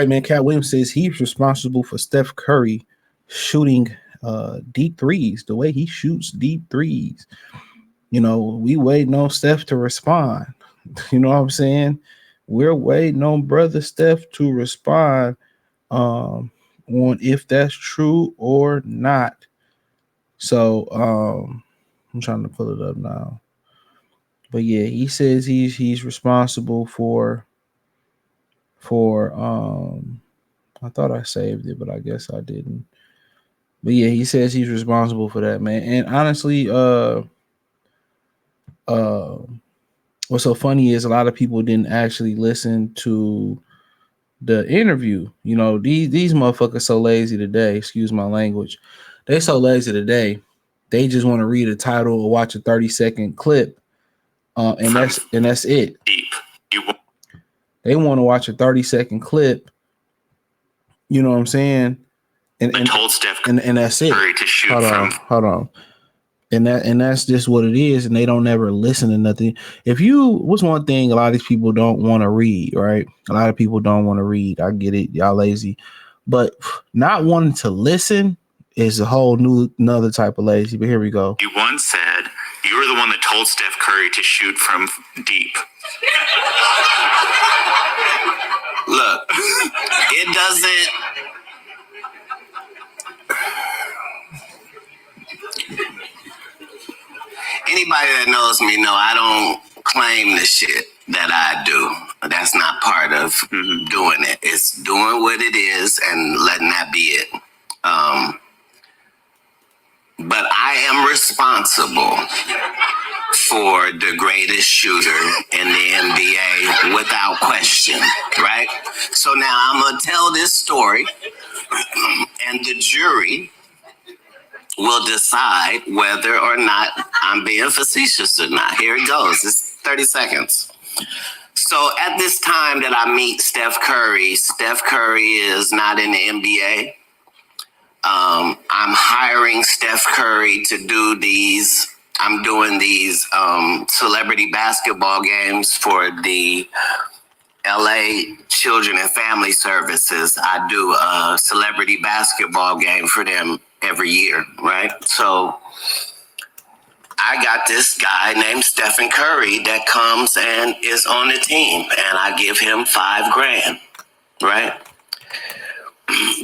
right, man. Katt Williams says he's responsible for Steph Curry shooting deep threes, the way he shoots deep threes. You know, we waiting on Steph to respond. You know what I'm saying? We're waiting on brother Steph to respond on if that's true or not. So I'm trying to pull it up now. But yeah, he says he's responsible for I thought I saved it, but I guess I didn't. But yeah, he says he's responsible for that, man. And honestly, what's so funny is a lot of people didn't actually listen to the interview. You know, these motherfuckers so lazy today. Excuse my language. They so lazy today. They just want to read a title or watch a 30-second clip, and that's it. They want to watch a 30-second clip. You know what I'm saying? And told Steph and that's it. To shoot hold on. And that's just what it is, and they don't ever listen to nothing. What's one thing a lot of these people don't want to read, right? A lot of people don't want to read. I get it, y'all lazy. But not wanting to listen is a whole another type of lazy. But here we go. You once said you were the one that told Steph Curry to shoot from deep. Look, it doesn't. Anybody that knows me know I don't claim the shit that I do. That's not part of doing it. It's doing what it is and letting that be it. But I am responsible for the greatest shooter in the NBA without question, right? So now I'm going to tell this story, and the jury will decide whether or not I'm being facetious or not. Here it goes. It's 30 seconds. So at this time that I meet Steph Curry is not in the NBA. I'm hiring Steph Curry to do these. I'm doing these celebrity basketball games for the LA Children and Family Services. I do a celebrity basketball game for them every year, right? So I got this guy named Stephen Curry that comes and is on the team, and I give him $5,000, right?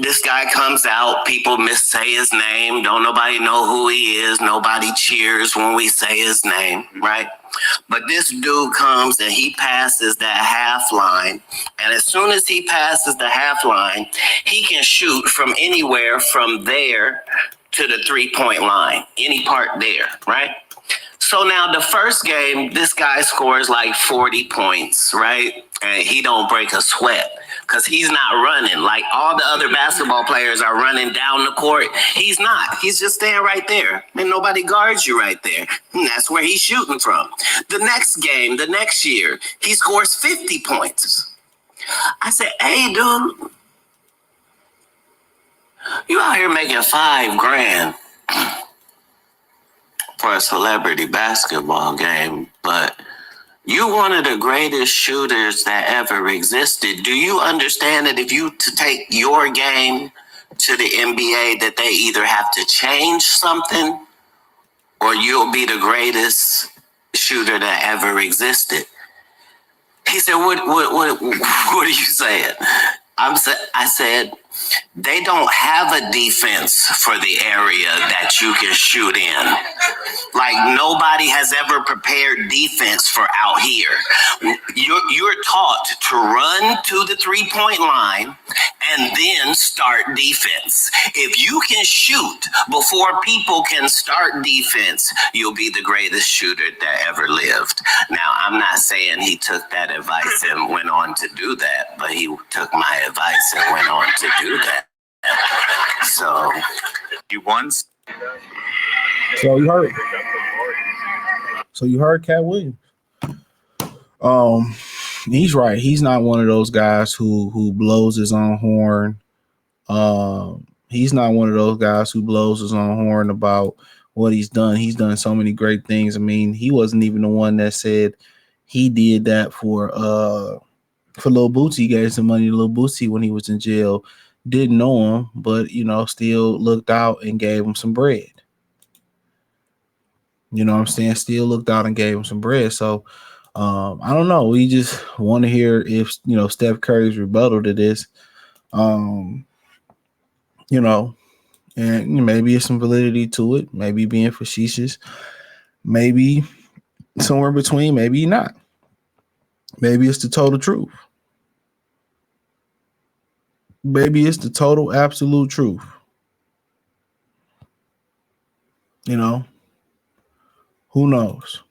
This guy comes out, people missay his name, don't nobody know who he is, nobody cheers when we say his name, right? But this dude comes and he passes that half line, and as soon as he passes the half line, he can shoot from anywhere from there to the 3-point line, any part there, right? So now the first game, this guy scores like 40 points, right? And he don't break a sweat because he's not running. Like all the other basketball players are running down the court. He's not. He's just staying right there. And nobody guards you right there. And that's where he's shooting from. The next game, the next year, he scores 50 points. I said, hey, dude, you out here making $5,000 for a celebrity basketball game, but you're one of the greatest shooters that ever existed. Do you understand that if you to take your game to the NBA, that they either have to change something or you'll be the greatest shooter that ever existed? He said, what are you saying? I said, they don't have a defense for the area that you can shoot in. Like nobody has ever prepared defense for out here. You're taught to run to the 3-point line and then start defense. If you can shoot before people can start defense, you'll be the greatest shooter that ever lived. Now, I'm not saying he took that advice and went on to do that, but he took my advice and went on to do that. So you once. So you heard Katt Williams. He's right. He's not one of those guys who blows his own horn. He's not one of those guys who blows his own horn about what he's done. He's done so many great things. I mean, he wasn't even the one that said he did that for for Lil Bootsy, he gave some money to Lil Bootsy when he was in jail. Didn't know him, but still looked out and gave him some bread. You know what I'm saying? Still looked out and gave him some bread. So I don't know. We just want to hear if Steph Curry's rebuttal to this. Um, and maybe it's some validity to it. Maybe being facetious. Maybe somewhere in between. Maybe not. Maybe it's the total truth. Maybe it's the total absolute truth. Who knows?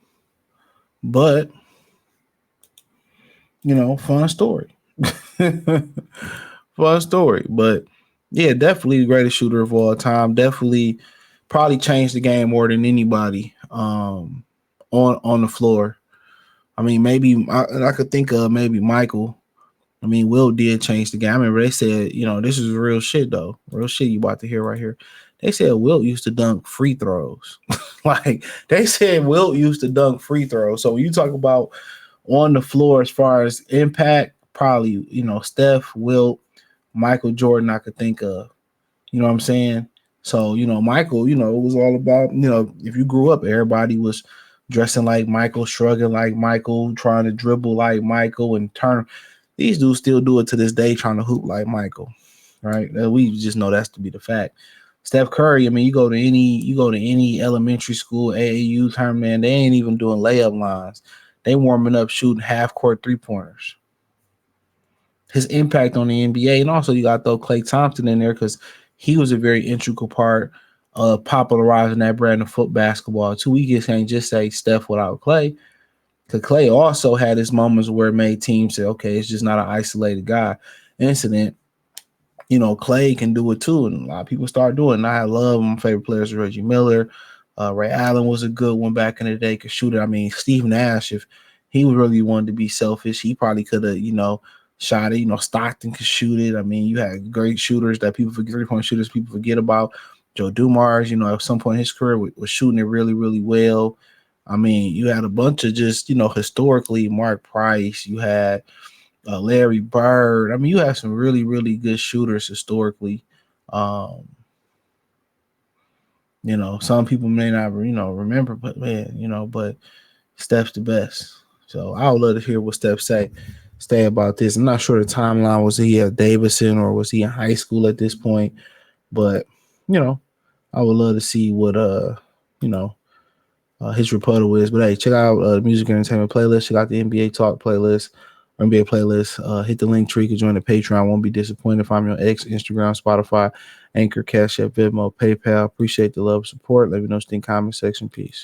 But fun story. Fun story. But yeah, definitely the greatest shooter of all time. Definitely probably changed the game more than anybody on the floor. I mean, maybe I could think of maybe Michael. I mean, Will did change the game. I remember they said, this is real shit though. Real shit you about to hear right here. They said Wilt used to dunk free throws. Like they said Wilt used to dunk free throws. So when you talk about on the floor as far as impact, probably, Steph, Wilt, Michael Jordan I could think of. You know what I'm saying? So, Michael, it was all about, if you grew up, everybody was dressing like Michael, shrugging like Michael, trying to dribble like Michael and turn. These dudes still do it to this day, trying to hoop like Michael, right? We just know that's to be the fact. Steph Curry, I mean, you go to any elementary school, AAU tournament, they ain't even doing layup lines. They warming up shooting half court 3-pointers. His impact on the NBA, and also you got to throw Klay Thompson in there because he was a very integral part of popularizing that brand of foot basketball too. We just can't just say Steph without Klay. Because Klay also had his moments where it made teams say, okay, it's just not an isolated guy incident. Klay can do it too, and a lot of people start doing it. And I love my favorite players, Reggie Miller. Ray Allen was a good one back in the day, could shoot it. I mean, Steve Nash, if he really wanted to be selfish, he probably could have, shot it. Stockton could shoot it. I mean, you had great shooters that people forget, 3-point shooters people forget about. Joe Dumars, at some point in his career was shooting it really, really well. I mean, you had a bunch of just, historically, Mark Price. You had Larry Bird. I mean, you have some really, really good shooters historically. Some people may not, remember, but man, but Steph's the best. So I would love to hear what Steph say about this. I'm not sure the timeline. Was he at Davidson or was he in high school at this point? But, I would love to see what, his rebuttal is. But hey, check out the music and entertainment playlist. Check out the NBA Talk playlist. NBA playlist. Hit the link tree. You can join the Patreon. Won't be disappointed if I'm on X, Instagram, Spotify, Anchor, Cash App, Venmo, PayPal. Appreciate the love, support. Let me know in the comment section. Peace.